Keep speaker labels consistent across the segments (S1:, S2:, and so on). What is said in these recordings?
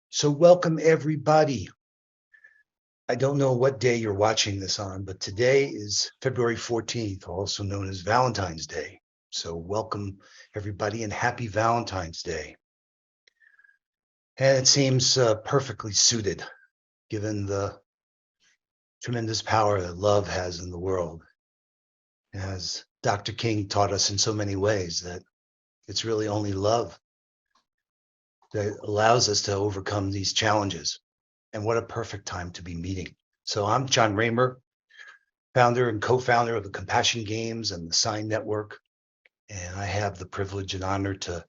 S1: So welcome everybody. I don't know what day you're watching this on, but today is February 14th, also known as Valentine's Day. So welcome everybody and happy Valentine's Day. And it seems perfectly suited given the tremendous power that love has in the world. As Dr. King taught us in so many ways that it's really only love that allows us to overcome these challenges. And what a perfect time to be meeting. So I'm Jon Ramer, founder and co-founder of the Compassion Games and the SINE Network. And I have the privilege and honor to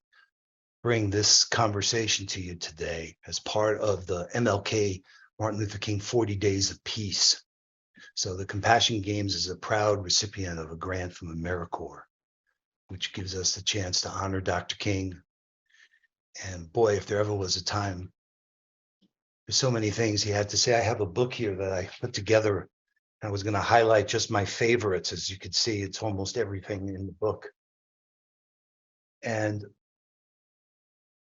S1: bring this conversation to you today as part of the MLK Martin Luther King 40 Days of Peace. So the Compassion Games is a proud recipient of a grant from AmeriCorps, which gives us the chance to honor Dr. King. And boy, if there ever was a time, there's so many things he had to say. I have a book here that I put together. I was going to highlight just my favorites. As you can see, it's almost everything in the book. And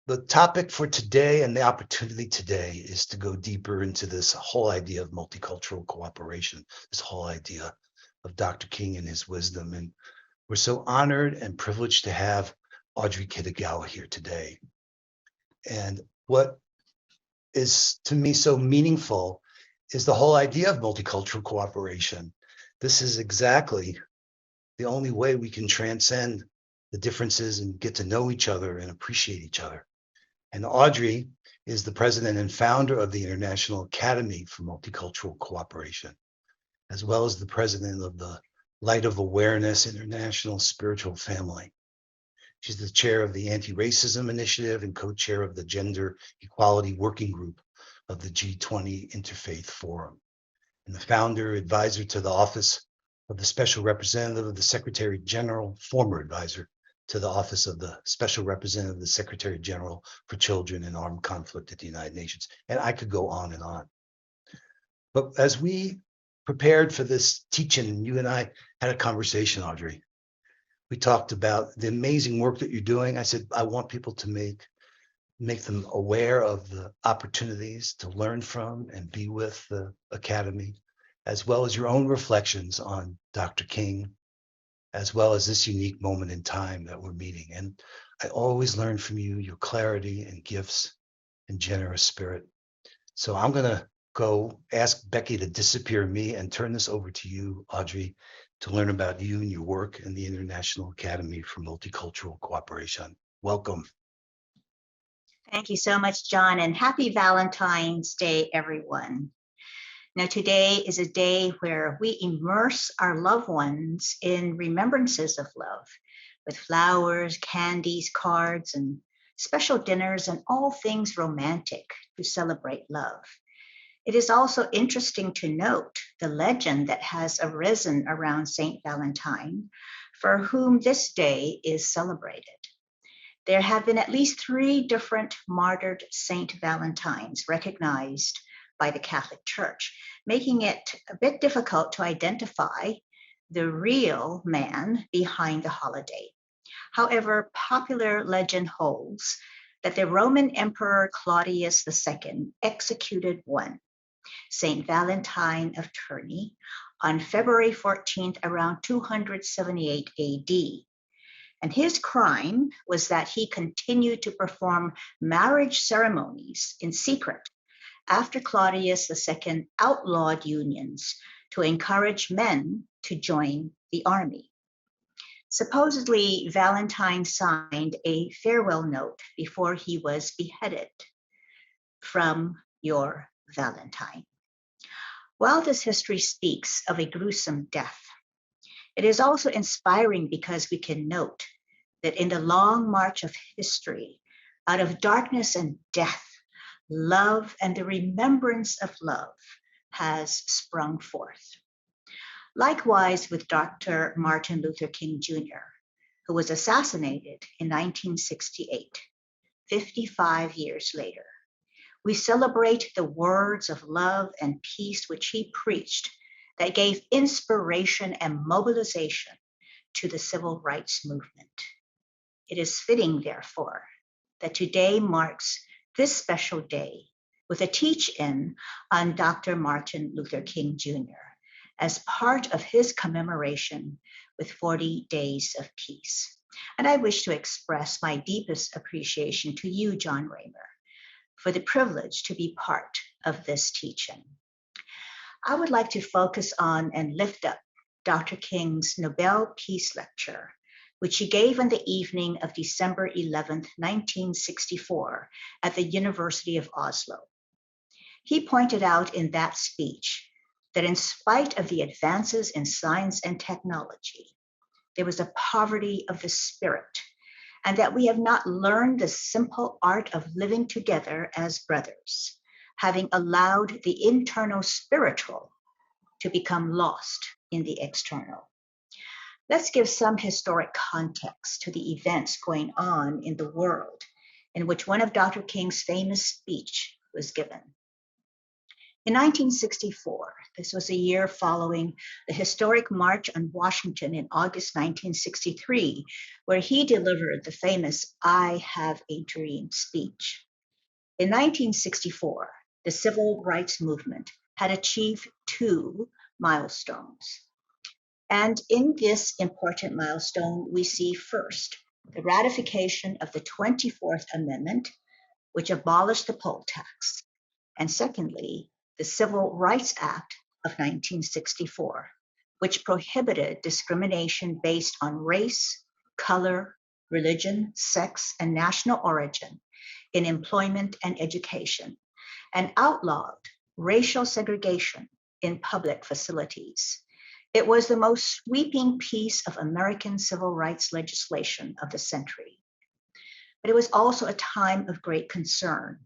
S1: the topic for today and the opportunity today is to go deeper into this whole idea of multicultural cooperation, this whole idea of Dr. King and his wisdom. And we're so honored and privileged to have Audrey Kitagawa here today. And what is to me so meaningful is the whole idea of multicultural cooperation. This is exactly the only way we can transcend the differences and get to know each other and appreciate each other. And Audrey is the president and founder of the International Academy for Multicultural Cooperation, as well as the president of the Light of Awareness International Spiritual Family. She's the chair of the Anti-Racism Initiative and co-chair of the Gender Equality Working Group of the G20 Interfaith Forum, and the founder, advisor to the Office of the Special Representative of the Secretary General, former advisor to the Office of the Special Representative of the Secretary General for Children in Armed Conflict at the United Nations. And I could go on and on. But as we prepared for this teaching, you and I had a conversation, Audrey. We talked about the amazing work that you're doing. I said, I want people to make them aware of the opportunities to learn from and be with the Academy, as well as your own reflections on Dr. King, as well as this unique moment in time that we're meeting. And I always learn from you, your clarity and gifts and generous spirit. So I'm going to go ask Becky to disappear me and turn this over to you, Audrey, to learn about you and your work in the International Academy for Multicultural Cooperation. Welcome.
S2: Thank you so much, Jon, and happy Valentine's Day, everyone. Now, today is a day where we immerse our loved ones in remembrances of love with flowers, candies, cards, and special dinners and all things romantic to celebrate love. It is also interesting to note the legend that has arisen around Saint Valentine, for whom this day is celebrated. There have been at least 3 different martyred Saint Valentines recognized by the Catholic Church, making it a bit difficult to identify the real man behind the holiday. However, popular legend holds that the Roman Emperor Claudius II executed one, Saint Valentine of Terni, on February 14th, around 278 AD. And his crime was that he continued to perform marriage ceremonies in secret after Claudius II outlawed unions to encourage men to join the army. Supposedly, Valentine signed a farewell note before he was beheaded. From your Valentine. While this history speaks of a gruesome death, it is also inspiring because we can note that in the long march of history, out of darkness and death, love and the remembrance of love has sprung forth. Likewise with Dr. Martin Luther King Jr., who was assassinated in 1968, 55 years later. We celebrate the words of love and peace which he preached that gave inspiration and mobilization to the civil rights movement. It is fitting, therefore, that today marks this special day with a teach-in on Dr. Martin Luther King Jr. as part of his commemoration with 40 Days of Peace. And I wish to express my deepest appreciation to you, Jon Ramer, for the privilege to be part of this teach-in. I would like to focus on and lift up Dr. King's Nobel Peace Lecture, which he gave on the evening of December 11th, 1964, at the University of Oslo. He pointed out in that speech that in spite of the advances in science and technology, there was a poverty of the spirit, and that we have not learned the simple art of living together as brothers, having allowed the internal spiritual to become lost in the external. Let's give some historic context to the events going on in the world in which one of Dr. King's famous speech was given. In 1964, this was a year following the historic March on Washington in August 1963, where he delivered the famous "I Have a Dream" speech. In 1964, the civil rights movement had achieved 2 milestones. And in this important milestone, we see first the ratification of the 24th Amendment, which abolished the poll tax, and secondly, the Civil Rights Act of 1964, which prohibited discrimination based on race, color, religion, sex, and national origin in employment and education, and outlawed racial segregation in public facilities. It was the most sweeping piece of American civil rights legislation of the century. But it was also a time of great concern,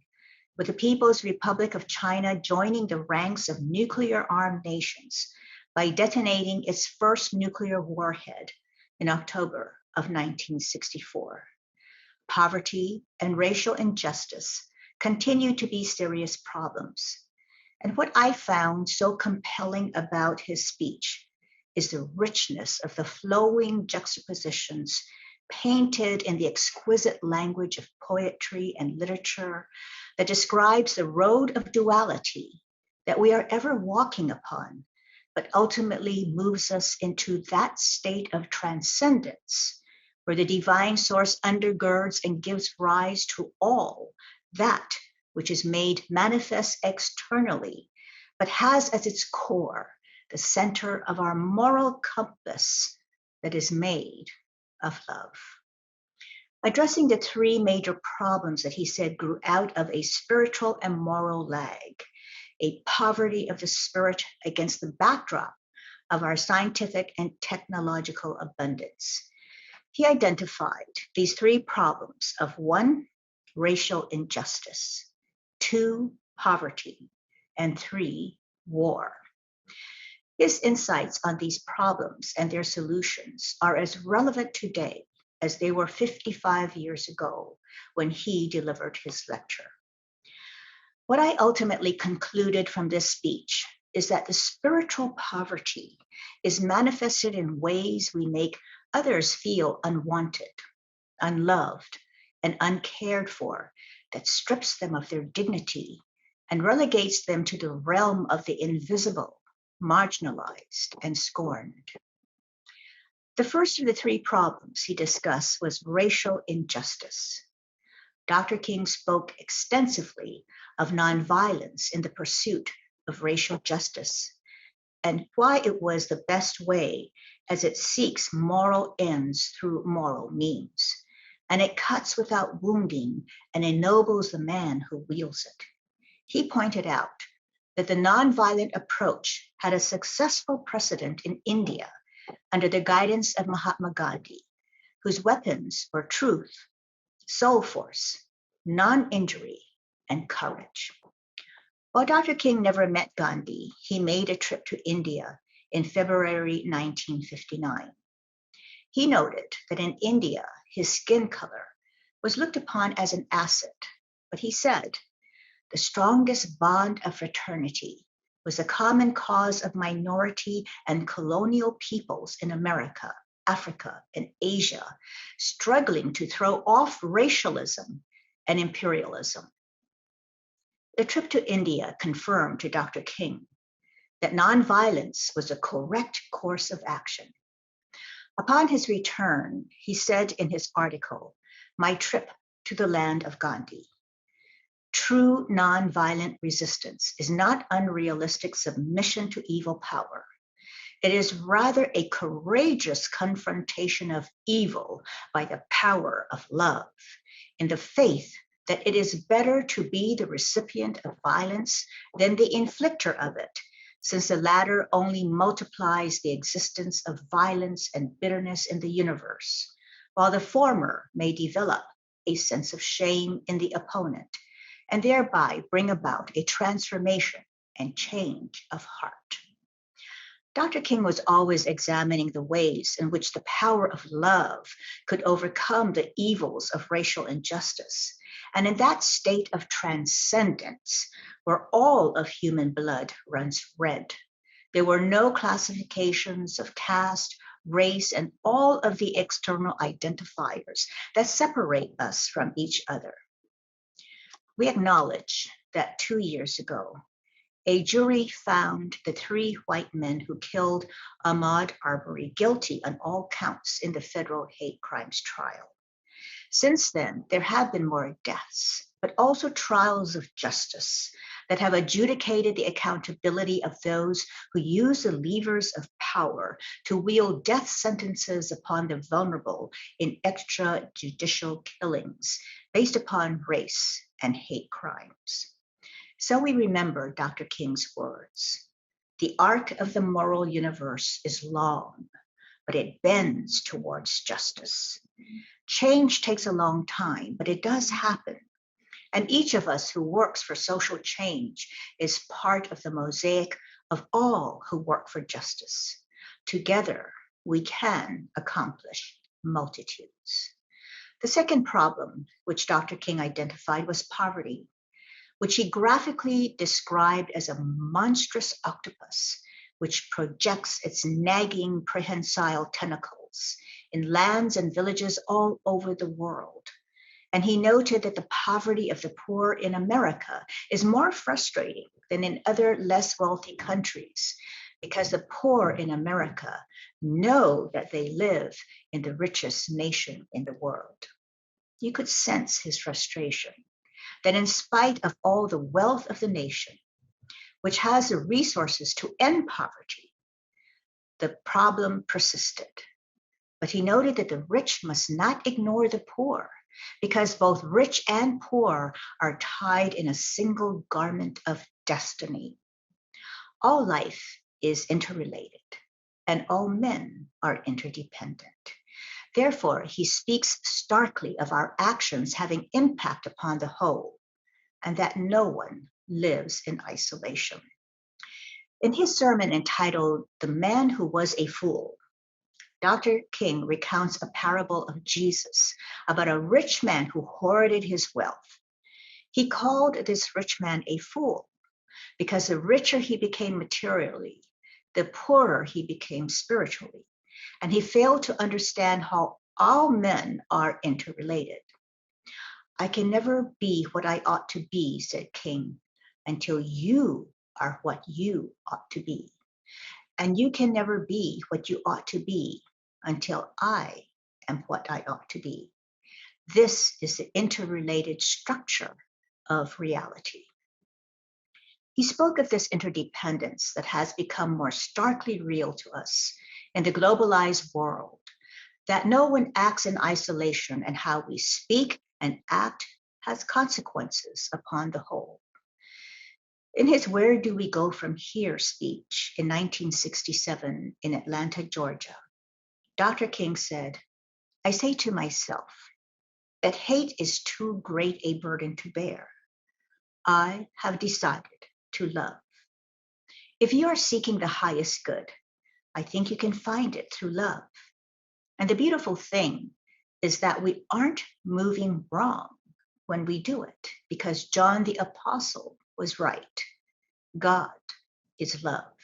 S2: with the People's Republic of China joining the ranks of nuclear-armed nations by detonating its first nuclear warhead in October of 1964. Poverty and racial injustice continue to be serious problems. And what I found so compelling about his speech is the richness of the flowing juxtapositions painted in the exquisite language of poetry and literature that describes the road of duality that we are ever walking upon, but ultimately moves us into that state of transcendence where the divine source undergirds and gives rise to all that which is made manifest externally, but has as its core the center of our moral compass that is made of love. Addressing the 3 major problems that he said grew out of a spiritual and moral lag, a poverty of the spirit against the backdrop of our scientific and technological abundance. He identified these 3 problems of 1, racial injustice, 2, poverty, and 3, war. His insights on these problems and their solutions are as relevant today as they were 55 years ago when he delivered his lecture. What I ultimately concluded from this speech is that the spiritual poverty is manifested in ways we make others feel unwanted, unloved, and uncared for, that strips them of their dignity and relegates them to the realm of the invisible, marginalized, and scorned. The first of the 3 problems he discussed was racial injustice. Dr. King spoke extensively of nonviolence in the pursuit of racial justice and why it was the best way as it seeks moral ends through moral means, and it cuts without wounding and ennobles the man who wields it. He pointed out that the nonviolent approach had a successful precedent in India under the guidance of Mahatma Gandhi, whose weapons were truth, soul force, non-injury, and courage. While Dr. King never met Gandhi, he made a trip to India in February 1959. He noted that in India, his skin color was looked upon as an asset, but he said, "The strongest bond of fraternity was a common cause of minority and colonial peoples in America, Africa, and Asia, struggling to throw off racialism and imperialism." The trip to India confirmed to Dr. King that nonviolence was a correct course of action. Upon his return, he said in his article, "My Trip to the Land of Gandhi," true nonviolent resistance is not unrealistic submission to evil power. It is rather a courageous confrontation of evil by the power of love, in the faith that it is better to be the recipient of violence than the inflictor of it, since the latter only multiplies the existence of violence and bitterness in the universe, while the former may develop a sense of shame in the opponent and thereby bring about a transformation and change of heart. Dr. King was always examining the ways in which the power of love could overcome the evils of racial injustice. And in that state of transcendence, where all of human blood runs red, there were no classifications of caste, race, and all of the external identifiers that separate us from each other. We acknowledge that 2 years ago, a jury found the 3 white men who killed Ahmaud Arbery guilty on all counts in the federal hate crimes trial. Since then, there have been more deaths, but also trials of justice that have adjudicated the accountability of those who use the levers of power to wield death sentences upon the vulnerable in extrajudicial killings based upon race and hate crimes. So we remember Dr. King's words. The arc of the moral universe is long, but it bends towards justice. Change takes a long time, but it does happen. And each of us who works for social change is part of the mosaic of all who work for justice. Together, we can accomplish multitudes. The second problem, which Dr. King identified, was poverty, which he graphically described as a monstrous octopus, which projects its nagging prehensile tentacles in lands and villages all over the world. And he noted that the poverty of the poor in America is more frustrating than in other less wealthy countries, because the poor in America know that they live in the richest nation in the world. You could sense his frustration, that in spite of all the wealth of the nation, which has the resources to end poverty, the problem persisted. But he noted that the rich must not ignore the poor, because both rich and poor are tied in a single garment of destiny. All life is interrelated, and all men are interdependent. Therefore, he speaks starkly of our actions having impact upon the whole, and that no one lives in isolation. In his sermon entitled "The Man Who Was a Fool," Dr. King recounts a parable of Jesus about a rich man who hoarded his wealth. He called this rich man a fool because the richer he became materially, the poorer he became spiritually, and he failed to understand how all men are interrelated. "I can never be what I ought to be," said King, "until you are what you ought to be. And you can never be what you ought to be until I am what I ought to be. This is the interrelated structure of reality." He spoke of this interdependence that has become more starkly real to us in the globalized world, that no one acts in isolation, and how we speak and act has consequences upon the whole. In his "Where Do We Go From Here" speech in 1967 in Atlanta, Georgia, Dr. King said, "I say to myself that hate is too great a burden to bear. I have decided to love. If you are seeking the highest good, I think you can find it through love. And the beautiful thing is that we aren't moving wrong when we do it, because John the Apostle was right. God is love.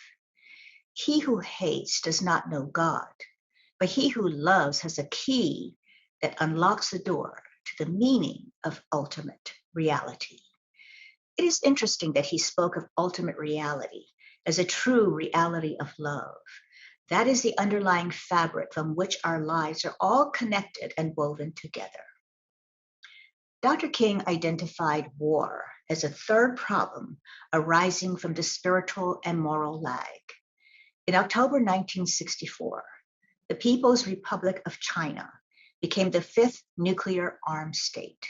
S2: He who hates does not know God, but he who loves has a key that unlocks the door to the meaning of ultimate reality." It is interesting that he spoke of ultimate reality as a true reality of love. That is the underlying fabric from which our lives are all connected and woven together. Dr. King identified war as a third problem arising from the spiritual and moral lag. In October 1964, the People's Republic of China became the fifth nuclear armed state.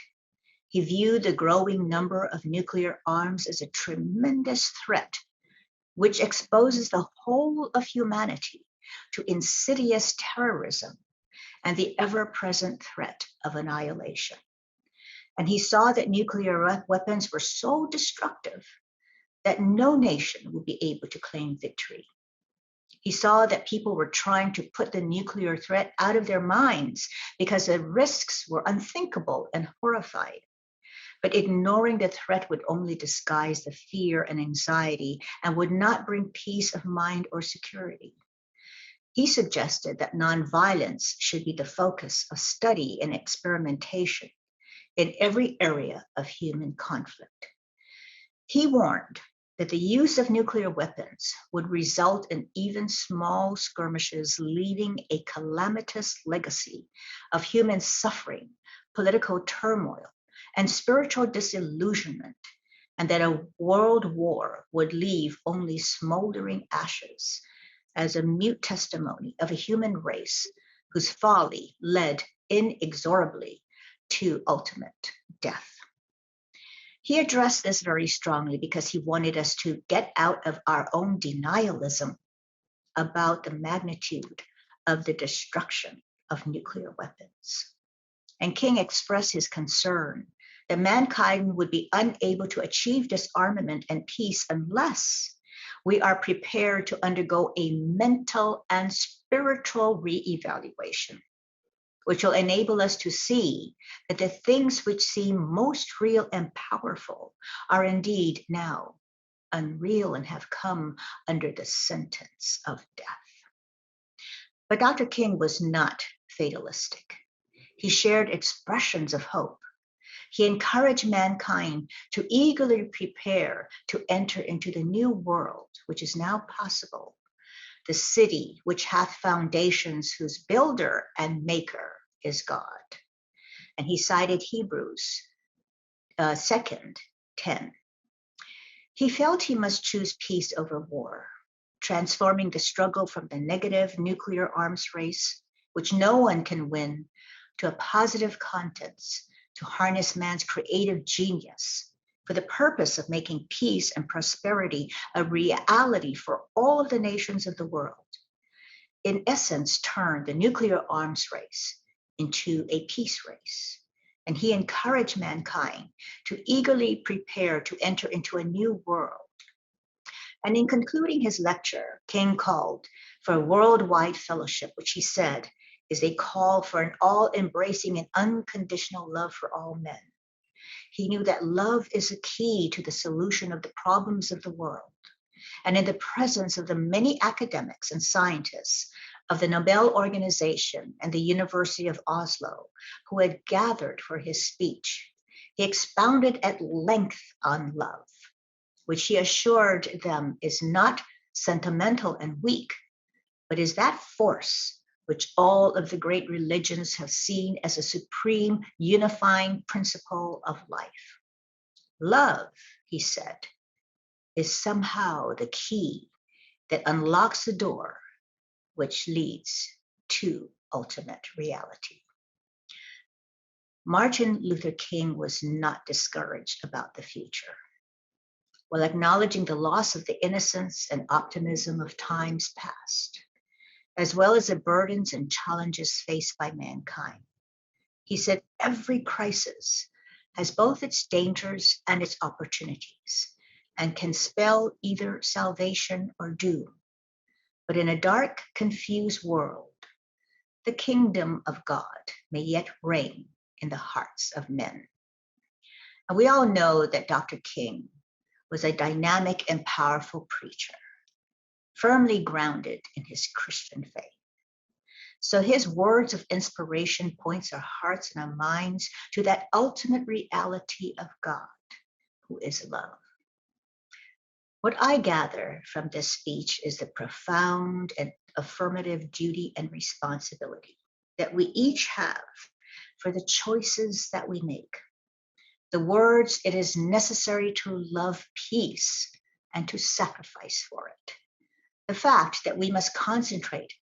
S2: He viewed the growing number of nuclear arms as a tremendous threat, which exposes the whole of humanity to insidious terrorism and the ever-present threat of annihilation. And he saw that nuclear weapons were so destructive that no nation would be able to claim victory. He saw that people were trying to put the nuclear threat out of their minds because the risks were unthinkable and horrifying. But ignoring the threat would only disguise the fear and anxiety and would not bring peace of mind or security. He suggested that nonviolence should be the focus of study and experimentation in every area of human conflict. He warned that the use of nuclear weapons would result in even small skirmishes, leaving a calamitous legacy of human suffering, political turmoil, and spiritual disillusionment, and that a world war would leave only smoldering ashes as a mute testimony of a human race whose folly led inexorably to ultimate death. He addressed this very strongly because he wanted us to get out of our own denialism about the magnitude of the destruction of nuclear weapons. And King expressed his concern that mankind would be unable to achieve disarmament and peace unless we are prepared to undergo a mental and spiritual reevaluation, which will enable us to see that the things which seem most real and powerful are indeed now unreal and have come under the sentence of death. But Dr. King was not fatalistic. He shared expressions of hope. He encouraged mankind to eagerly prepare to enter into the new world, which is now possible, the city which hath foundations, whose builder and maker is God. And he cited Hebrews 2:10. He felt he must choose peace over war, transforming the struggle from the negative nuclear arms race, which no one can win, to a positive contents to harness man's creative genius for the purpose of making peace and prosperity a reality for all of the nations of the world. In essence, turn the nuclear arms race into a peace race. And he encouraged mankind to eagerly prepare to enter into a new world. And in concluding his lecture, King called for a worldwide fellowship, which he said is a call for an all-embracing and unconditional love for all men. He knew that love is a key to the solution of the problems of the world. And in the presence of the many academics and scientists of the Nobel Organization and the University of Oslo who had gathered for his speech, he expounded at length on love, which he assured them is not sentimental and weak, but is that force which all of the great religions have seen as a supreme unifying principle of life. Love, he said, is somehow the key that unlocks the door which leads to ultimate reality. Martin Luther King was not discouraged about the future. While acknowledging the loss of the innocence and optimism of times past, as well as the burdens and challenges faced by mankind, he said every crisis has both its dangers and its opportunities, and can spell either salvation or doom. But in a dark, confused world, the kingdom of God may yet reign in the hearts of men. And we all know that Dr. King was a dynamic and powerful preacher, firmly grounded in his Christian faith. So his words of inspiration points our hearts and our minds to that ultimate reality of God, who is love. What I gather from this speech is the profound and affirmative duty and responsibility that we each have for the choices that we make. The words, "it is necessary to love peace and to sacrifice for it." The fact that we must concentrate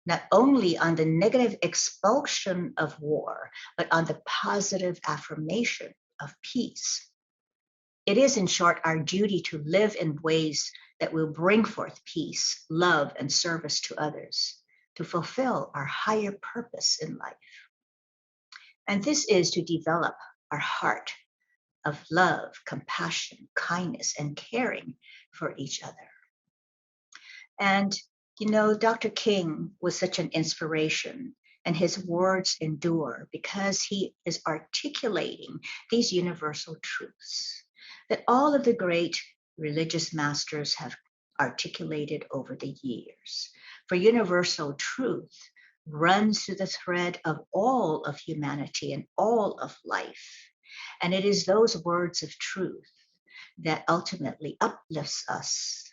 S2: not only on the negative expulsion of war, but on the positive affirmation of peace. It is, in short, our duty to live in ways that will bring forth peace, love, and service to others, to fulfill our higher purpose in life. And this is to develop our heart of love, compassion, kindness, and caring for each other. And, Dr. King was such an inspiration, and his words endure because he is articulating these universal truths that all of the great religious masters have articulated over the years. For universal truth runs through the thread of all of humanity and all of life. And it is those words of truth that ultimately uplifts us.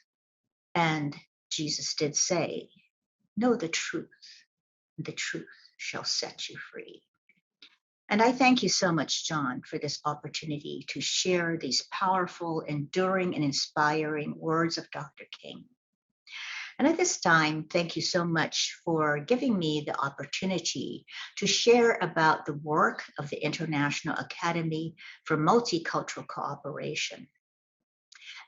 S2: And Jesus did say, "Know the truth shall set you free." And I thank you so much, Jon, for this opportunity to share these powerful, enduring, and inspiring words of Dr. King. And at this time, thank you so much for giving me the opportunity to share about the work of the International Academy for Multicultural Cooperation.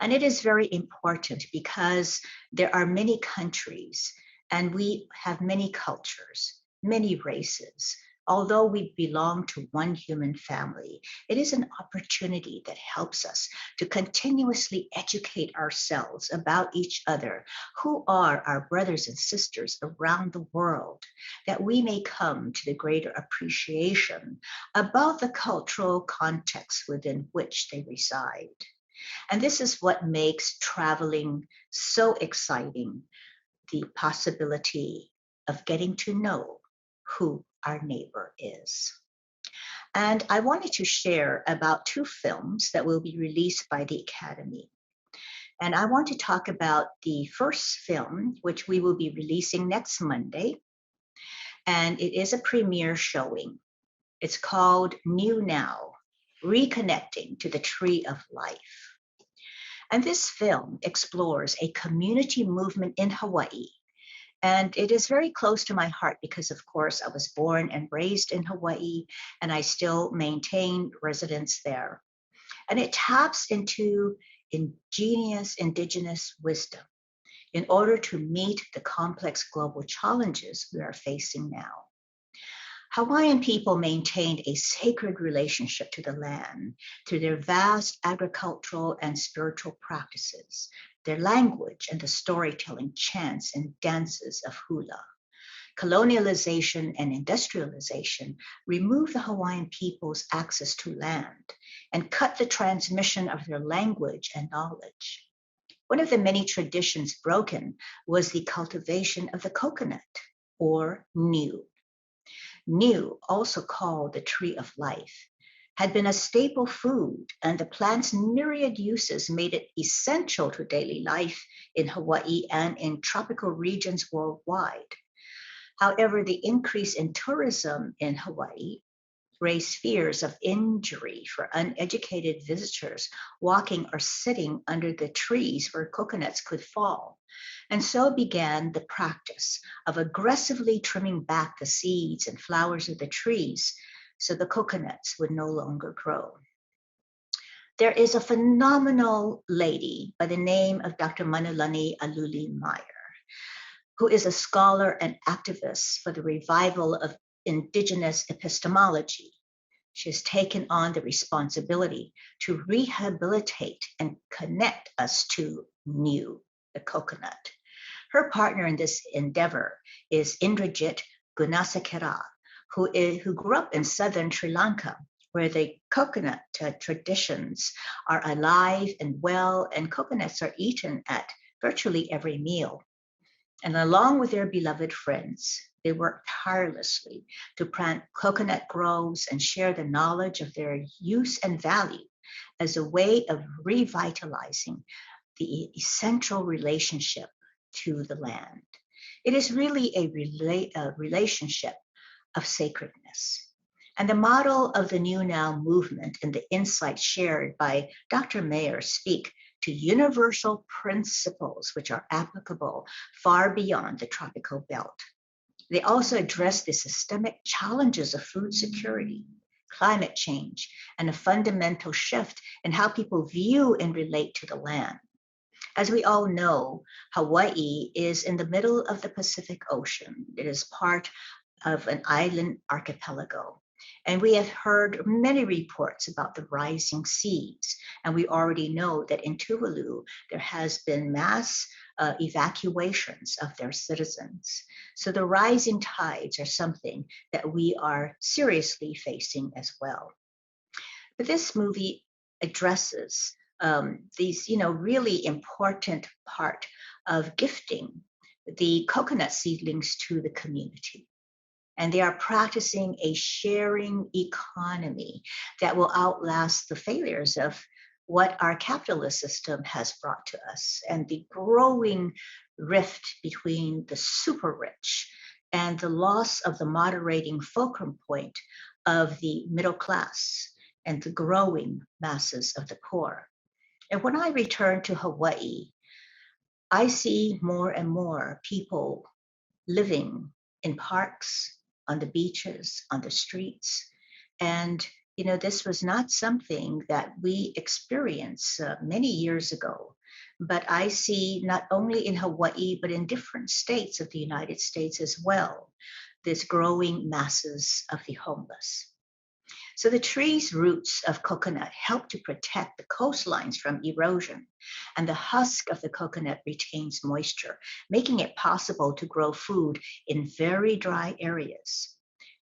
S2: And it is very important because there are many countries and we have many cultures, many races. Although we belong to one human family, it is an opportunity that helps us to continuously educate ourselves about each other, who are our brothers and sisters around the world, that we may come to the greater appreciation about the cultural context within which they reside. And this is what makes traveling so exciting, the possibility of getting to know who our neighbor is. And I wanted to share about 2 films that will be released by the Academy. And I want to talk about the first film, which we will be releasing next Monday. And it is a premiere showing. It's called New Now, Reconnecting to the Tree of Life. And this film explores a community movement in Hawaii. And it is very close to my heart because, of course, I was born and raised in Hawaii, and I still maintain residence there. And it taps into ingenious indigenous wisdom in order to meet the complex global challenges we are facing now. Hawaiian people maintained a sacred relationship to the land through their vast agricultural and spiritual practices, their language, and the storytelling, chants, and dances of hula. Colonialization and industrialization removed the Hawaiian people's access to land and cut the transmission of their language and knowledge. One of the many traditions broken was the cultivation of the coconut, or niu. Niu, also called the tree of life, had been a staple food, and the plant's myriad uses made it essential to daily life in Hawaii and in tropical regions worldwide. However, the increase in tourism in Hawaii raised fears of injury for uneducated visitors walking or sitting under the trees where coconuts could fall. And so began the practice of aggressively trimming back the seeds and flowers of the trees so the coconuts would no longer grow. There is a phenomenal lady by the name of Dr. Manulani Aluli Meyer, who is a scholar and activist for the revival of indigenous epistemology. She has taken on the responsibility to rehabilitate and connect us to Niu, the coconut. Her partner in this endeavor is Indrajit Gunasakera, who grew up in southern Sri Lanka, where the coconut traditions are alive and well, and coconuts are eaten at virtually every meal. And along with their beloved friends, They work tirelessly to plant coconut groves and share the knowledge of their use and value as a way of revitalizing the essential relationship to the land. It is really a relationship of sacredness. And the model of the New Now movement and the insights shared by Dr. Mayer speak to universal principles which are applicable far beyond the tropical belt. They also address the systemic challenges of food security, climate change, and a fundamental shift in how people view and relate to the land. As we all know, Hawaii is in the middle of the Pacific Ocean. It is part of an island archipelago. And we have heard many reports about the rising seas. And we already know that in Tuvalu, there has been mass evacuations of their citizens. So the rising tides are something that we are seriously facing as well. But this movie addresses these, really important part of gifting the coconut seedlings to the community. And they are practicing a sharing economy that will outlast the failures of what our capitalist system has brought to us and the growing rift between the super rich and the loss of the moderating fulcrum point of the middle class and the growing masses of the poor. And when I return to Hawaii, I see more and more people living in parks, on the beaches, on the streets. And, this was not something that we experienced many years ago. But I see not only in Hawaii, but in different states of the United States as well, this growing masses of the homeless. So the tree's roots of coconut help to protect the coastlines from erosion, and the husk of the coconut retains moisture, making it possible to grow food in very dry areas.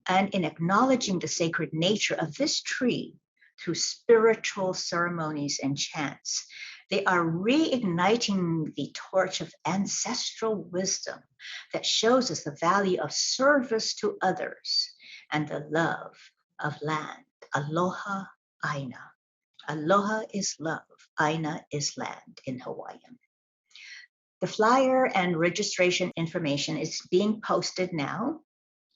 S2: And in acknowledging the sacred nature of this tree through spiritual ceremonies and chants, they are reigniting the torch of ancestral wisdom that shows us the value of service to others and the love of land. Aloha, Aina. Aloha is love. Aina is land in Hawaiian. The flyer and registration information is being posted now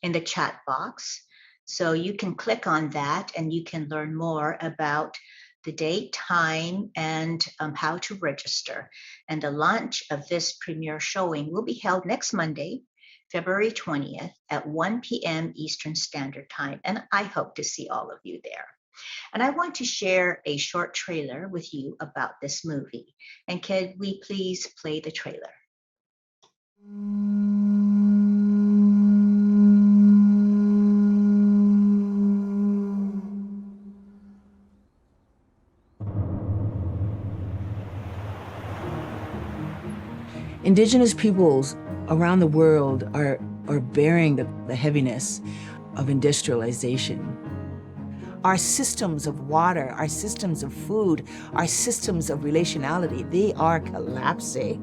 S2: in the chat box. So you can click on that and you can learn more about the date, time, and how to register. And the launch of this premiere showing will be held next Monday, February 20th at 1 p.m. Eastern Standard Time. And I hope to see all of you there. And I want to share a short trailer with you about this movie. And can we please play the trailer?
S3: Indigenous peoples around the world are bearing the heaviness of industrialization. Our systems of water, our systems of food, our systems of relationality, they are collapsing.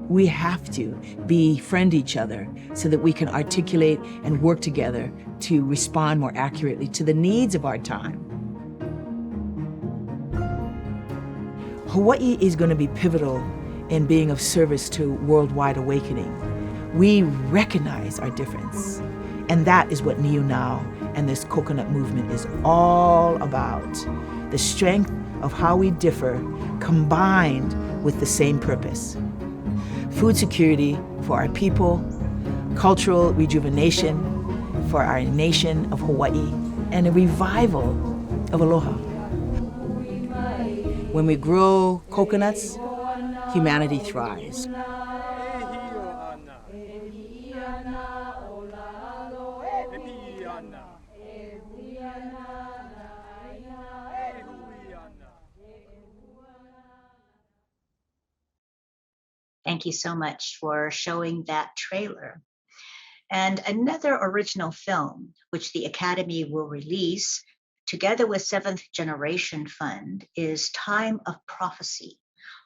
S3: We have to befriend each other so that we can articulate and work together to respond more accurately to the needs of our time. Hawaii is going to be pivotal in being of service to worldwide awakening. We recognize our difference, and that is what Niu Now and this coconut movement is all about. The strength of how we differ combined with the same purpose. Food security for our people, cultural rejuvenation for our nation of Hawaii, and a revival of aloha. When we grow coconuts, humanity thrives.
S2: Thank you so much for showing that trailer. And another original film, which the Academy will release together with Seventh Generation Fund, is Time of Prophecy,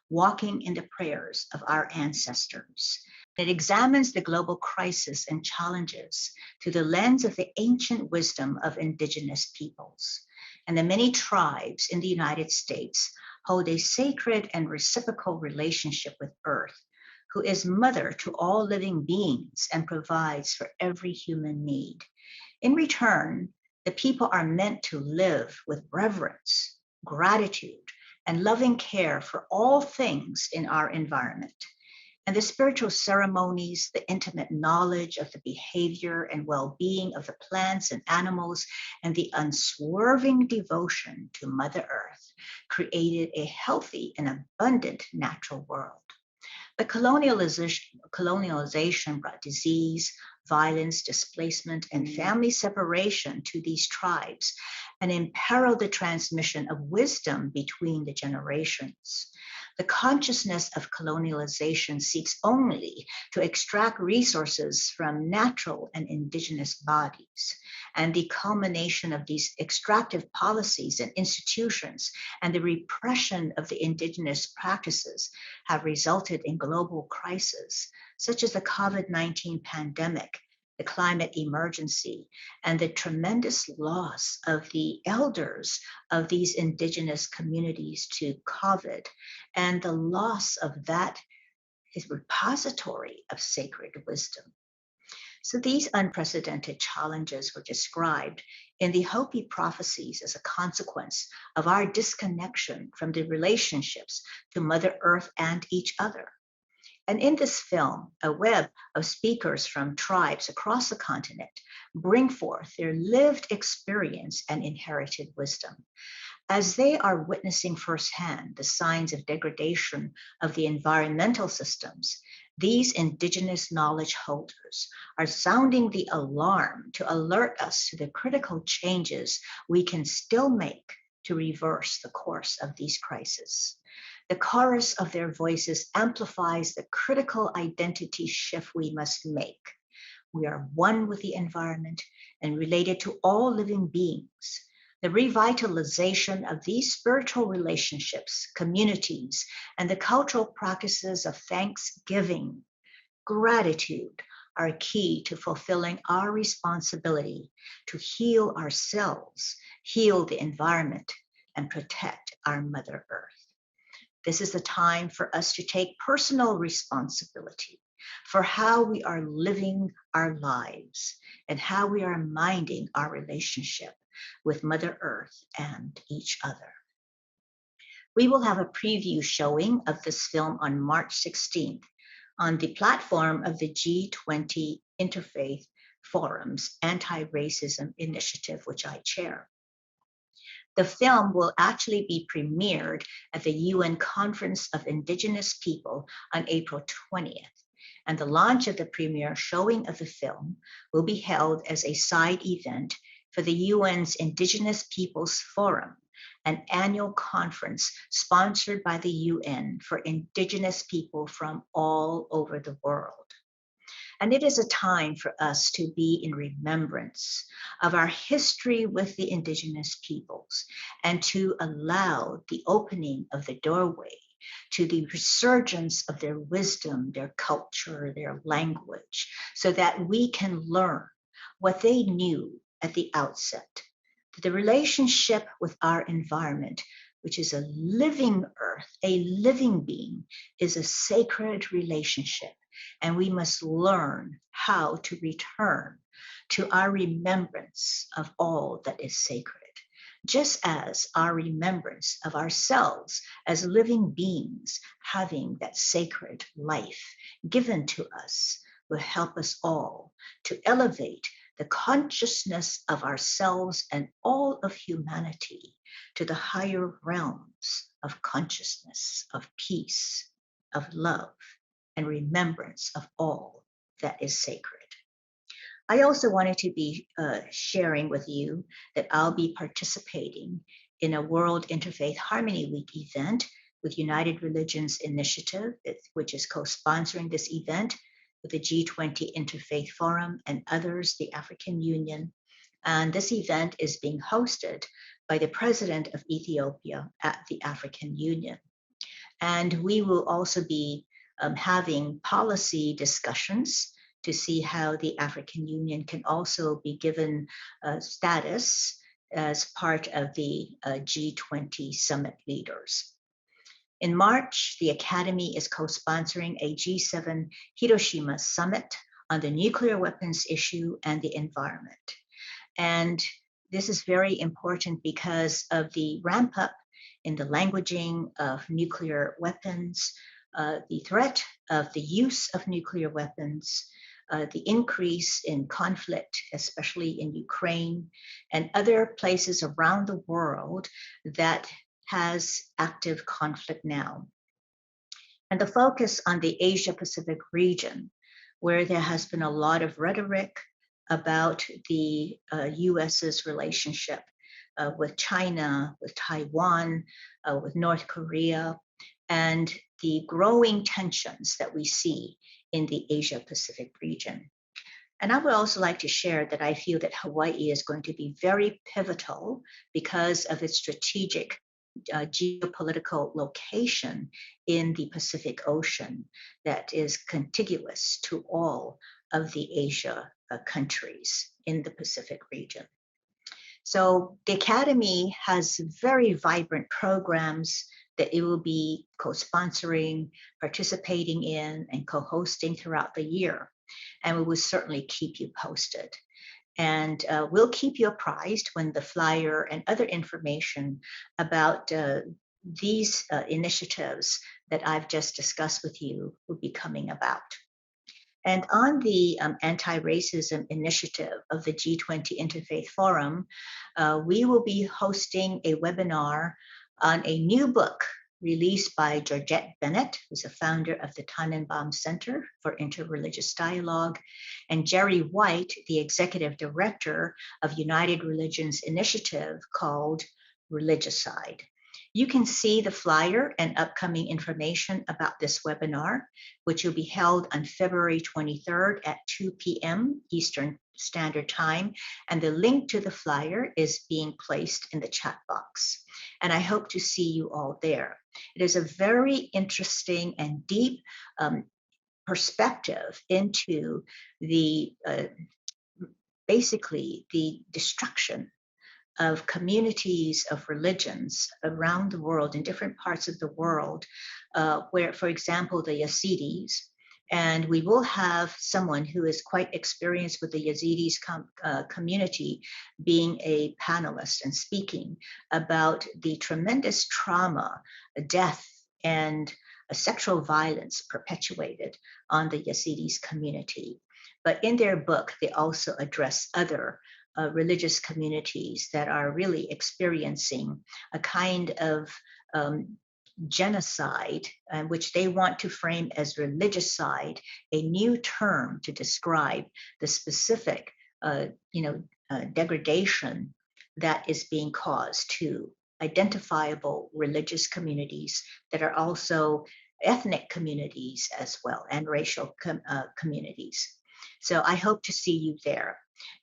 S2: Walking in the Prayers of Our Ancestors. It examines the global crisis and challenges through the lens of the ancient wisdom of indigenous peoples. And the many tribes in the United States hold a sacred and reciprocal relationship with Earth, who is mother to all living beings and provides for every human need. In return, the people are meant to live with reverence, gratitude, and loving care for all things in our environment. And the spiritual ceremonies, the intimate knowledge of the behavior and well-being of the plants and animals, and the unswerving devotion to Mother Earth created a healthy and abundant natural world. But colonialization brought disease, violence, displacement, and family separation to these tribes and imperiled the transmission of wisdom between the generations. The consciousness of colonialization seeks only to extract resources from natural and indigenous bodies. And the culmination of these extractive policies and institutions and the repression of the indigenous practices have resulted in global crises, such as the COVID-19 pandemic, the climate emergency, and the tremendous loss of the elders of these indigenous communities to COVID, and the loss of that repository of sacred wisdom. So these unprecedented challenges were described in the Hopi prophecies as a consequence of our disconnection from the relationships to Mother Earth and each other. And in this film, a web of speakers from tribes across the continent bring forth their lived experience and inherited wisdom. As they are witnessing firsthand the signs of degradation of the environmental systems, these indigenous knowledge holders are sounding the alarm to alert us to the critical changes we can still make to reverse the course of these crises. The chorus of their voices amplifies the critical identity shift we must make. We are one with the environment and related to all living beings. The revitalization of these spiritual relationships, communities, and the cultural practices of thanksgiving, gratitude, are key to fulfilling our responsibility to heal ourselves, heal the environment, and protect our Mother Earth. This is the time for us to take personal responsibility for how we are living our lives and how we are minding our relationship with Mother Earth and each other. We will have a preview showing of this film on March 16th on the platform of the G20 Interfaith Forum's Anti-Racism Initiative, which I chair. The film will actually be premiered at the UN Conference of Indigenous People on April 20th. And the launch of the premiere showing of the film will be held as a side event for the UN's Indigenous Peoples Forum, an annual conference sponsored by the UN for indigenous people from all over the world. And it is a time for us to be in remembrance of our history with the indigenous peoples and to allow the opening of the doorway to the resurgence of their wisdom, their culture, their language, so that we can learn what they knew at the outset, that the relationship with our environment, which is a living earth, a living being, is a sacred relationship. And we must learn how to return to our remembrance of all that is sacred, just as our remembrance of ourselves as living beings having that sacred life given to us will help us all to elevate the consciousness of ourselves and all of humanity to the higher realms of consciousness, of peace, of love, and remembrance of all that is sacred. I also wanted to be sharing with you that I'll be participating in a World Interfaith Harmony Week event with United Religions Initiative, which is co-sponsoring this event with the G20 Interfaith Forum and others, the African Union, And this event is being hosted by the president of Ethiopia at the African Union. And we will also be having policy discussions to see how the African Union can also be given status as part of the G20 summit leaders. In March, the Academy is co-sponsoring a G7 Hiroshima summit on the nuclear weapons issue and the environment. And this is very important because of the ramp up in the languaging of nuclear weapons, the threat of the use of nuclear weapons, the increase in conflict, especially in Ukraine and other places around the world that has active conflict now. And the focus on the Asia Pacific region, where there has been a lot of rhetoric about the US's relationship with China, with Taiwan, with North Korea, and the growing tensions that we see in the Asia Pacific region. And I would also like to share that I feel that Hawaii is going to be very pivotal because of its strategic geopolitical location in the Pacific Ocean that is contiguous to all of the Asia countries in the Pacific region. So the Academy has very vibrant programs that it will be co-sponsoring, participating in, and co-hosting throughout the year. And we will certainly keep you posted. And we'll keep you apprised when the flyer and other information about these initiatives that I've just discussed with you will be coming about. And on the anti-racism initiative of the G20 Interfaith Forum, we will be hosting a webinar on a new book released by Georgette Bennett, who's a founder of the Tannenbaum Center for Interreligious Dialogue, and Jerry White, the executive director of United Religions Initiative called Religicide. You can see the flyer and upcoming information about this webinar, which will be held on February 23rd at 2 p.m. Eastern Standard Time. And the link to the flyer is being placed in the chat box. And I hope to see you all there. It is a very interesting and deep perspective into the basically the destruction of communities of religions around the world in different parts of the world, where, for example, the Yazidis, and we will have someone who is quite experienced with the Yazidis community being a panelist and speaking about the tremendous trauma, death, and sexual violence perpetuated on the Yazidis community. But in their book, they also address other religious communities that are really experiencing a kind of genocide, which they want to frame as religicide, a new term to describe the specific, degradation that is being caused to identifiable religious communities that are also ethnic communities as well, and racial communities. So I hope to see you there.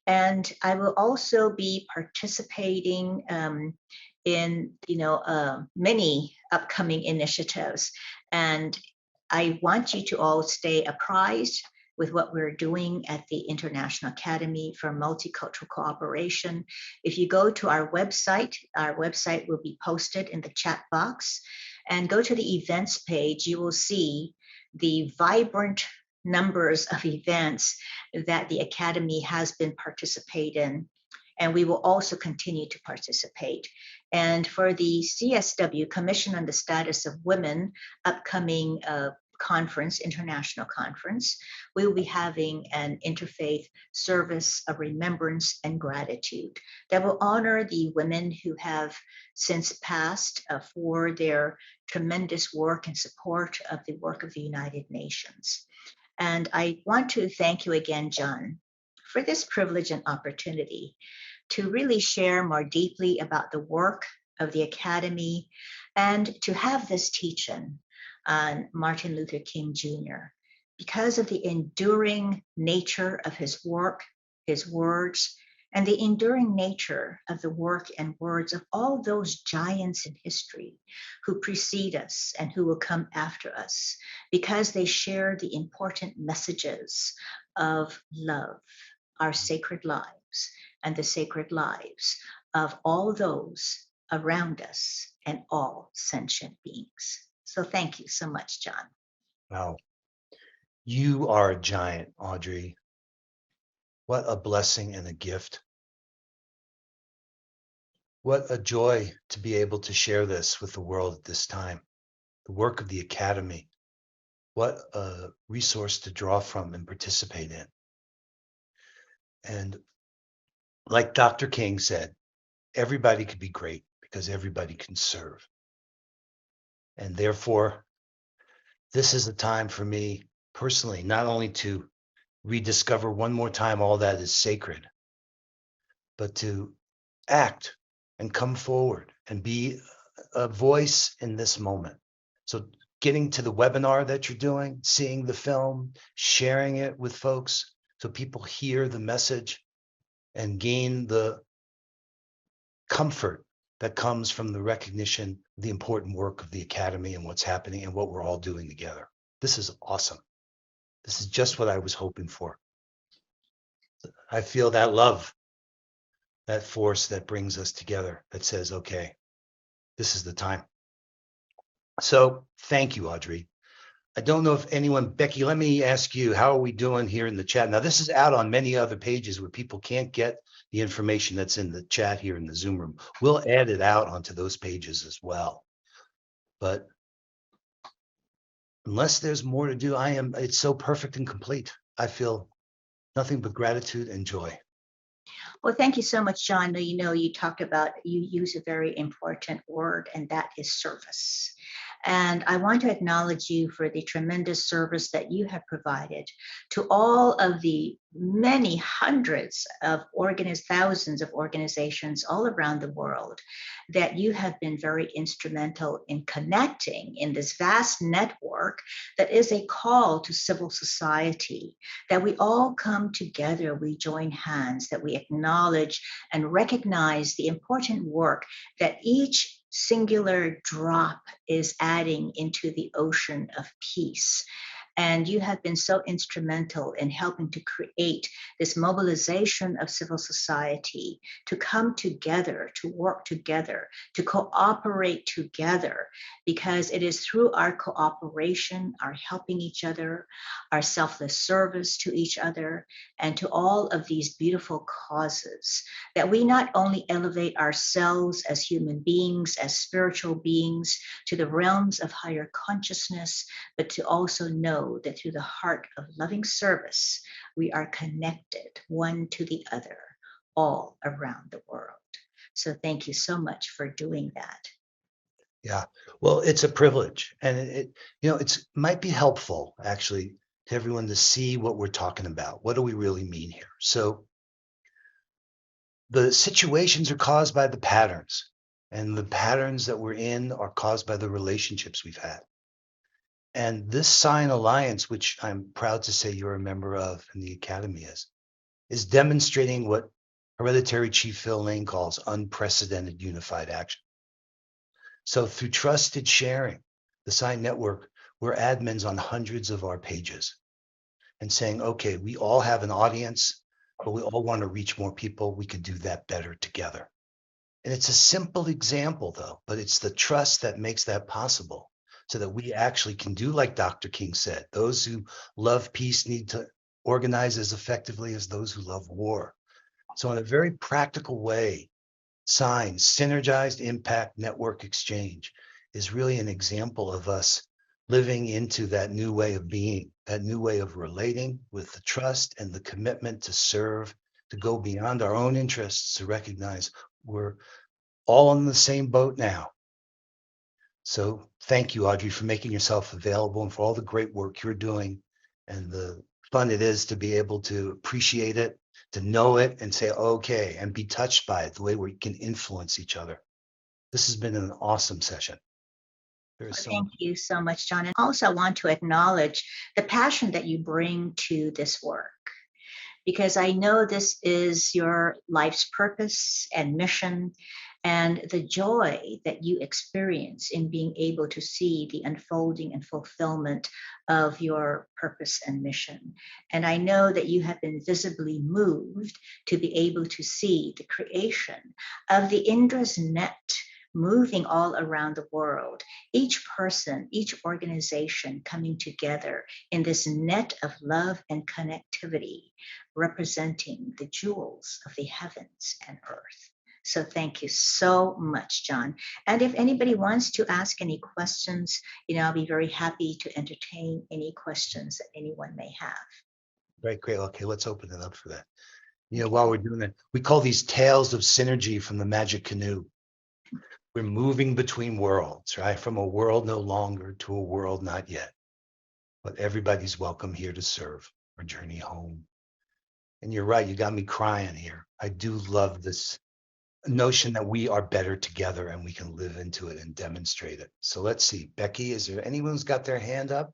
S2: And I will also be participating in many upcoming initiatives. And I want you to all stay apprised with what we're doing at the International Academy for Multicultural Cooperation. If you go to our website will be posted in the chat box, and go to the events page, you will see the vibrant numbers of events that the Academy has been participating in, and we will also continue to participate. And for the CSW, Commission on the Status of Women, upcoming conference, international conference, we will be having an interfaith service of remembrance and gratitude that will honor the women who have since passed for their tremendous work and support of the work of the United Nations. And I want to thank you again, Jon, for this privilege and opportunity to really share more deeply about the work of the Academy and to have this teach-in on Martin Luther King Jr. because of the enduring nature of his work, his words, and the enduring nature of the work and words of all those giants in history who precede us and who will come after us, because they share the important messages of love, our sacred lives, and the sacred lives of all those around us and all sentient beings. So thank you so much, Jon.
S1: Wow. You are a giant, Audrey. What a blessing and a gift. What a joy to be able to share this with the world at this time. The work of the Academy. What a resource to draw from and participate in. And like Dr. King said, everybody could be great because everybody can serve. And therefore, this is a time for me personally, not only to rediscover one more time all that is sacred, but to act and come forward and be a voice in this moment. So getting to the webinar that you're doing, seeing the film, sharing it with folks so people hear the message and gain the comfort that comes from the recognition of the important work of the Academy and what's happening and what we're all doing together. This is awesome. This is just what I was hoping for. I feel that love, that force that brings us together, that says, okay, this is the time. So thank you, Audrey. I don't know if anyone, Becky, let me ask you, how are we doing here in the chat? Now, this is out on many other pages where people can't get the information that's in the chat here in the Zoom room. We'll add it out onto those pages as well. But unless there's more to do, it's so perfect and complete. I feel nothing but gratitude and joy.
S2: Well, thank you so much, Jon. You talked about, you use a very important word, and that is service. And I want to acknowledge you for the tremendous service that you have provided to all of the many hundreds of thousands of organizations all around the world that you have been very instrumental in connecting in this vast network that is a call to civil society, that we all come together, we join hands, that we acknowledge and recognize the important work that each singular drop is adding into the ocean of peace. And you have been so instrumental in helping to create this mobilization of civil society to come together, to work together, to cooperate together, because it is through our cooperation, our helping each other, our selfless service to each other, and to all of these beautiful causes that we not only elevate ourselves as human beings, as spiritual beings, to the realms of higher consciousness, but to also know that through the heart of loving service, we are connected one to the other all around the world. So thank you so much for doing that.
S1: Yeah, well, it's a privilege, and it might be helpful actually to everyone to see what we're talking about. What do we really mean here? So the situations are caused by the patterns, and the patterns that we're in are caused by the relationships we've had. And this SINE Alliance, which I'm proud to say you're a member of and the Academy is demonstrating what Hereditary Chief Phil Lane calls unprecedented unified action. So through trusted sharing, the SINE Network, we're admins on hundreds of our pages and saying, okay, we all have an audience, but we all want to reach more people. We could do that better together. And it's a simple example, though, but it's the trust that makes that possible, so that we actually can do like Dr. King said, those who love peace need to organize as effectively as those who love war. So in a very practical way, SINE, Synergized Impact Network Exchange, is really an example of us living into that new way of being, that new way of relating with the trust and the commitment to serve, to go beyond our own interests, to recognize we're all in the same boat now. So thank you, Audrey, for making yourself available and for all the great work you're doing and the fun it is to be able to appreciate it, to know it and say, okay, and be touched by it, the way we can influence each other. This has been an awesome session.
S2: Thank you so much, Jon. And also I want to acknowledge the passion that you bring to this work, because I know this is your life's purpose and mission, and the joy that you experience in being able to see the unfolding and fulfillment of your purpose and mission. And I know that you have been visibly moved to be able to see the creation of the Indra's net moving all around the world, each person, each organization coming together in this net of love and connectivity, representing the jewels of the heavens and earth. So thank you so much, Jon. And if anybody wants to ask any questions, I'll be very happy to entertain any questions that anyone may have.
S1: Great. Okay, let's open it up for that. While we're doing that, we call these tales of synergy from the magic canoe. We're moving between worlds, right? From a world no longer to a world not yet. But everybody's welcome here to serve or journey home. And you're right, you got me crying here. I do love this notion that we are better together and we can live into it and demonstrate it. So let's see. Becky, is there anyone who's got their hand up?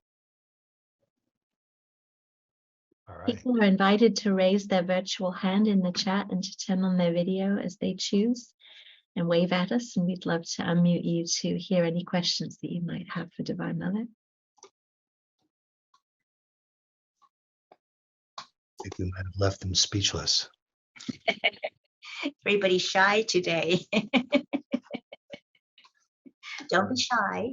S1: All right.
S4: People are invited to raise their virtual hand in the chat and to turn on their video as they choose and wave at us, and we'd love to unmute you to hear any questions that you might have for Divine Mother.
S1: I think we might have left them speechless.
S2: Everybody's shy today. Don't be shy.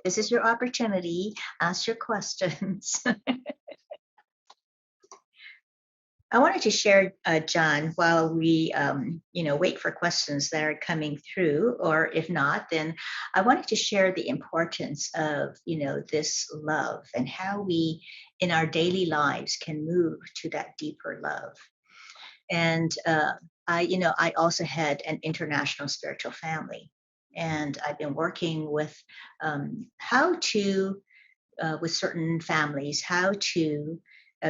S2: This is your opportunity. Ask your questions. I wanted to share, Jon, while we, wait for questions that are coming through, or if not, then I wanted to share the importance of, this love and how we, in our daily lives, can move to that deeper love. And I also had an international spiritual family, and I've been working with with certain families, how to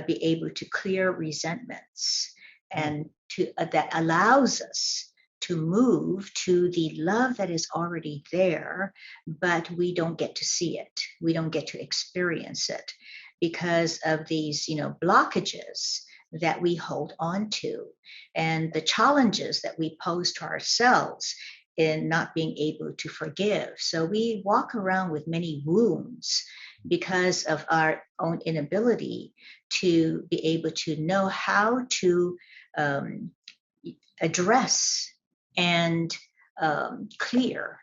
S2: be able to clear resentments, and that allows us to move to the love that is already there, but we don't get to see it. We don't get to experience it because of these, blockages that we hold on to and the challenges that we pose to ourselves in not being able to forgive. So we walk around with many wounds because of our own inability to be able to know how to address and clear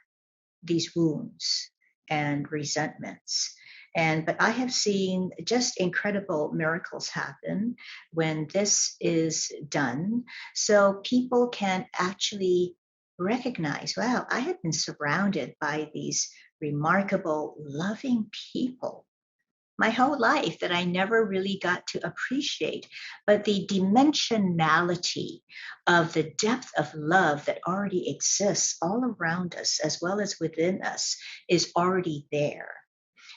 S2: these wounds and resentments. But I have seen just incredible miracles happen when this is done. So people can actually recognize, wow, I have been surrounded by these remarkable, loving people my whole life that I never really got to appreciate. But the dimensionality of the depth of love that already exists all around us, as well as within us, is already there.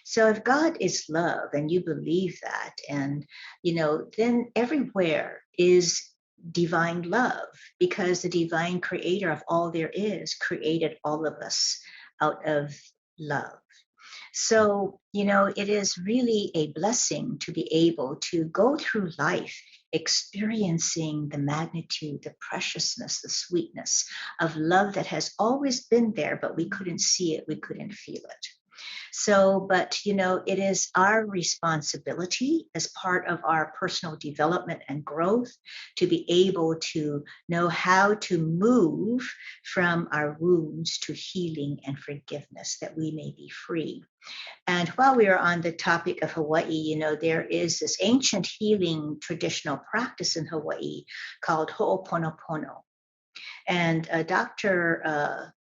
S2: So if God is love and you believe that, and, then everywhere is divine love, because the divine creator of all there is created all of us out of love. So, it is really a blessing to be able to go through life experiencing the magnitude, the preciousness, the sweetness of love that has always been there, but we couldn't see it, we couldn't feel it. So, but, it is our responsibility as part of our personal development and growth to be able to know how to move from our wounds to healing and forgiveness, that we may be free. And while we are on the topic of Hawaii, there is this ancient healing traditional practice in Hawaii called Ho'oponopono. And Dr.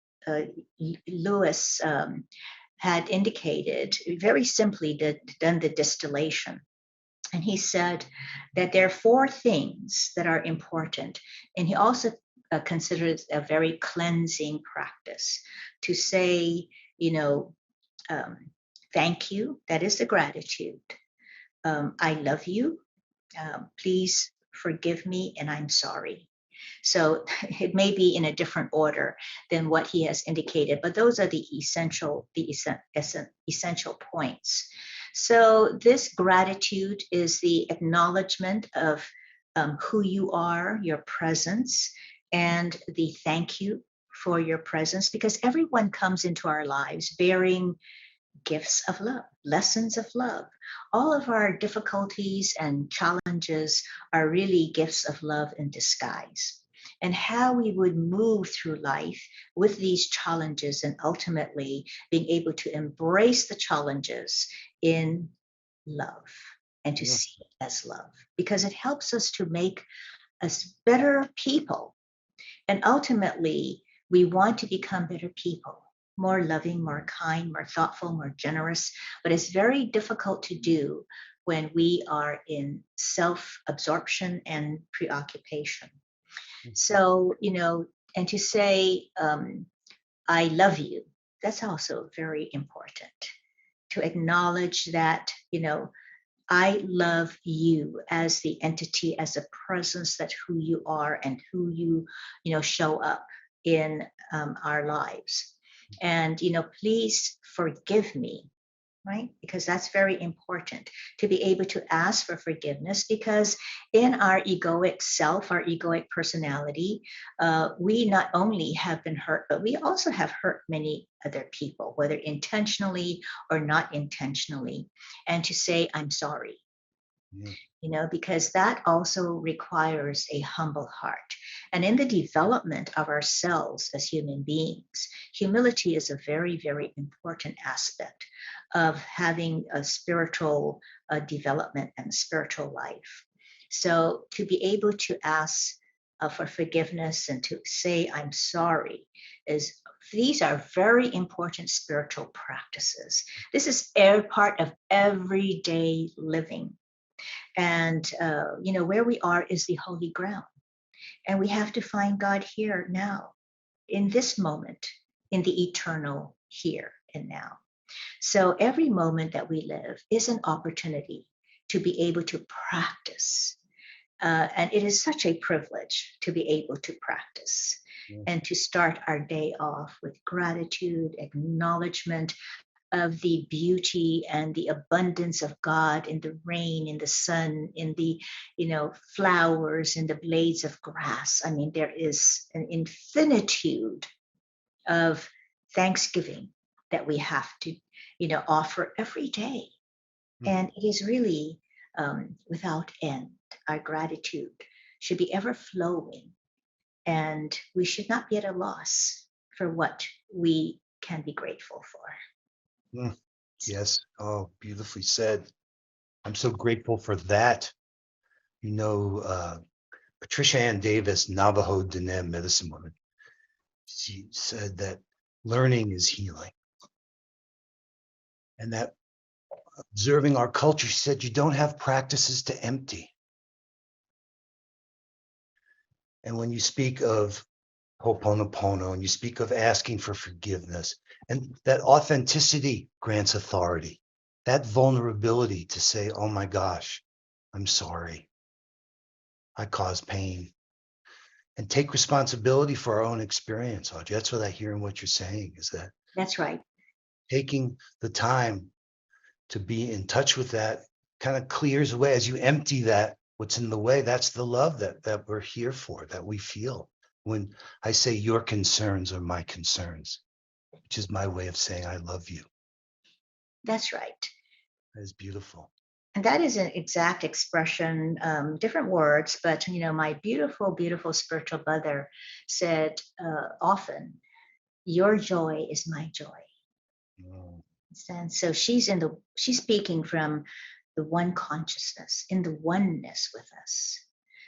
S2: Lewis had indicated very simply done the distillation. And he said that there are 4 things that are important. And he also considers a very cleansing practice to say, thank you, that is the gratitude. I love you. Please forgive me, and I'm sorry. So it may be in a different order than what he has indicated, but those are the essential points. So this gratitude is the acknowledgement of who you are, your presence, and the thank you for your presence, because everyone comes into our lives bearing gifts of love, lessons of love. All of our difficulties and challenges are really gifts of love in disguise. And how we would move through life with these challenges and ultimately being able to embrace the challenges in love and to see it as love, because it helps us to make us better people. And ultimately, we want to become better people, more loving, more kind, more thoughtful, more generous. But it's very difficult to do when we are in self-absorption and preoccupation. So, and to say, I love you, that's also very important. To acknowledge that, I love you as the entity, as a presence, that who you are and who you, show up in our lives. And, please forgive me, right? Because that's very important to be able to ask for forgiveness, because in our egoic self, our egoic personality, we not only have been hurt, but we also have hurt many other people, whether intentionally or not intentionally. And to say, I'm sorry. Because that also requires a humble heart. And in the development of ourselves as human beings, humility is a very, very important aspect of having a spiritual development and spiritual life. So to be able to ask for forgiveness and to say, I'm sorry, these are very important spiritual practices. This is part of everyday living. And, where we are is the holy ground. And we have to find God here now, in this moment, in the eternal here and now. So every moment that we live is an opportunity to be able to practice. And it is such a privilege to be able to practice and to start our day off with gratitude, acknowledgement of the beauty and the abundance of God in the rain, in the sun, in the, flowers, in the blades of grass. I mean, there is an infinitude of thanksgiving that we have to, offer every day. And it is really without end. Our gratitude should be ever flowing, and we should not be at a loss for what we can be grateful for.
S1: Yes. Oh, beautifully said. I'm so grateful for that. Patricia Ann Davis, Navajo Diné medicine woman, she said that learning is healing. And that observing our culture, she said, you don't have practices to empty. And when you speak of Ho'oponopono and you speak of asking for forgiveness, and that authenticity grants authority, that vulnerability to say, oh my gosh, I'm sorry, I caused pain, and take responsibility for our own experience, Audrey. That's what I hear in what you're saying, is that
S2: That's right.
S1: taking the time to be in touch with that kind of clears away. As you empty that, what's in the way, that's the love that we're here for, that we feel. When I say your concerns are my concerns, which is my way of saying I love you.
S2: That's right.
S1: That is beautiful.
S2: And that is an exact expression, different words, but my beautiful, beautiful spiritual mother said often, your joy is my joy. And so she's speaking from the one consciousness, in the oneness with us.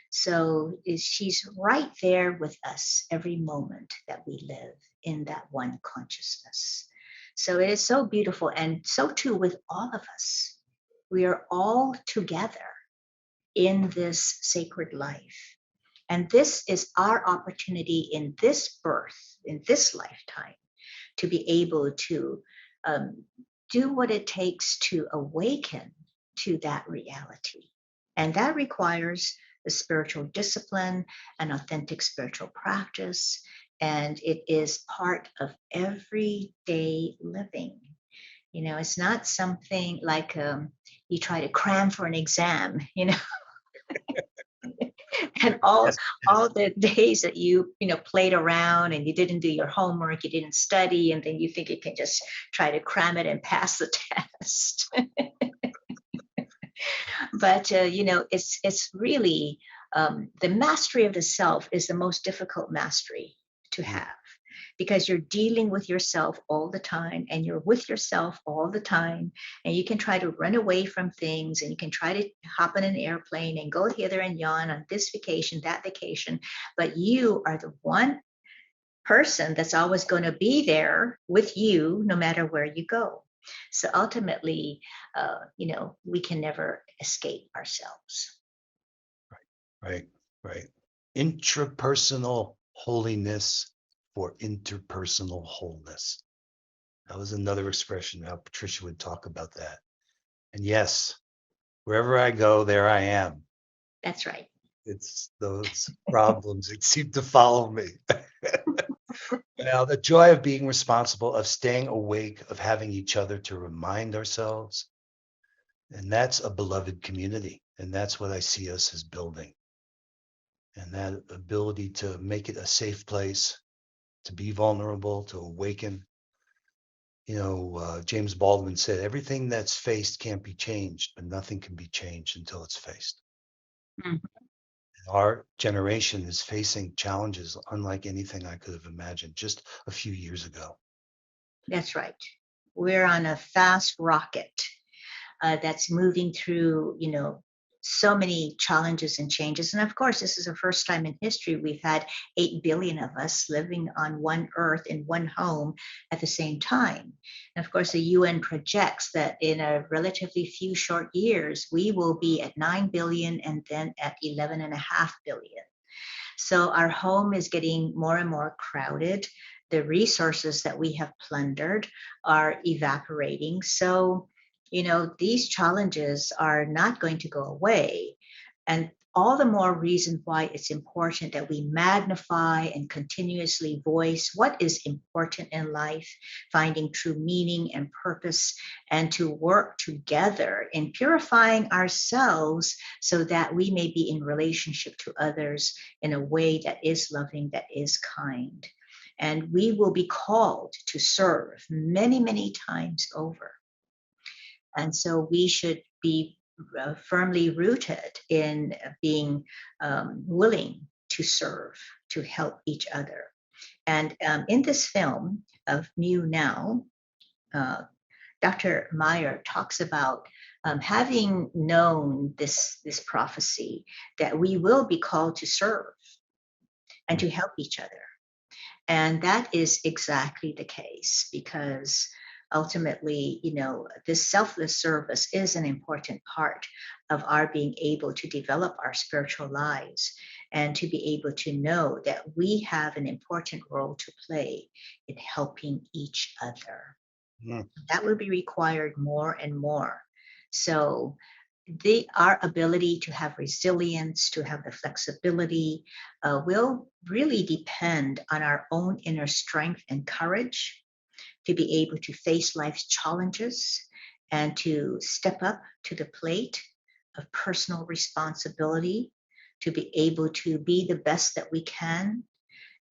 S2: So she's right there with us every moment that we live in that one consciousness. So it is so beautiful, and so too with all of us. We are all together in this sacred life. And this is our opportunity in this birth, in this lifetime, to be able to do what it takes to awaken to that reality. And that requires the spiritual discipline and authentic spiritual practice. And it is part of everyday living. It's not something like you try to cram for an exam, And all the days that you played around and you didn't do your homework, you didn't study, and then you think you can just try to cram it and pass the test. But it's really the mastery of the self is the most difficult mastery to have, because you're dealing with yourself all the time, and you're with yourself all the time, and you can try to run away from things, and you can try to hop on an airplane and go hither and yon on this vacation, that vacation, but you are the one person that's always going to be there with you no matter where you go. So ultimately, we can never escape ourselves.
S1: Right. Intrapersonal holiness for interpersonal wholeness. That was another expression how Patricia would talk about that. And yes, wherever I go, there I am.
S2: That's right.
S1: It's those problems that seem to follow me. Now, the joy of being responsible, of staying awake, of having each other to remind ourselves. And that's a beloved community. And that's what I see us as building. And that ability to make it a safe place, to be vulnerable, to awaken. James Baldwin said, everything that's faced can't be changed, but nothing can be changed until it's faced.
S2: Mhm.
S1: Our generation is facing challenges unlike anything I could have imagined just a few years ago.
S2: That's right. We're on a fast rocket that's moving through, so many challenges and changes. And of course, this is the first time in history we've had 8 billion of us living on one earth in one home at the same time. And of course, the UN projects that in a relatively few short years, we will be at 9 billion and then at 11.5 billion. So our home is getting more and more crowded. The resources that we have plundered are evaporating. So, these challenges are not going to go away. And all the more reason why it's important that we magnify and continuously voice what is important in life, finding true meaning and purpose, and to work together in purifying ourselves so that we may be in relationship to others in a way that is loving, that is kind. And we will be called to serve many, many times over. And so we should be firmly rooted in being willing to serve, to help each other. And in this film of New Now, Dr. Meyer talks about having known this prophecy that we will be called to serve and to help each other. And that is exactly the case, because ultimately, this selfless service is an important part of our being able to develop our spiritual lives and to be able to know that we have an important role to play in helping each other. That will be required more and more. So our ability to have resilience, to have the flexibility, will really depend on our own inner strength and courage to be able to face life's challenges and to step up to the plate of personal responsibility, to be able to be the best that we can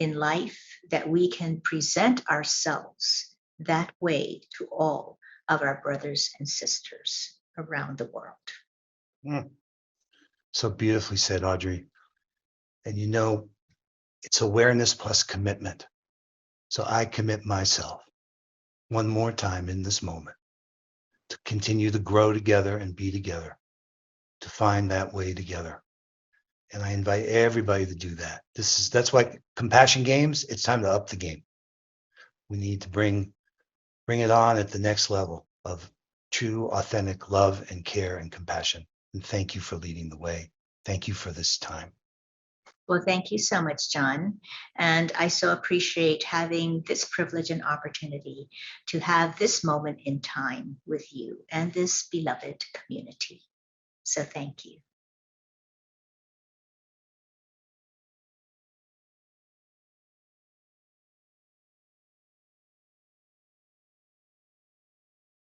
S2: in life, that we can present ourselves that way to all of our brothers and sisters around the world.
S1: So beautifully said, Audrey. And it's awareness plus commitment. So I commit myself one more time in this moment to continue to grow together and be together, to find that way together. And I invite everybody to do that. That's why Compassion Games, it's time to up the game. We need to bring it on at the next level of true, authentic love and care and compassion. And thank you for leading the way. Thank you for this time.
S2: Well, thank you so much, Jon. And I so appreciate having this privilege and opportunity to have this moment in time with you and this beloved community. So thank you.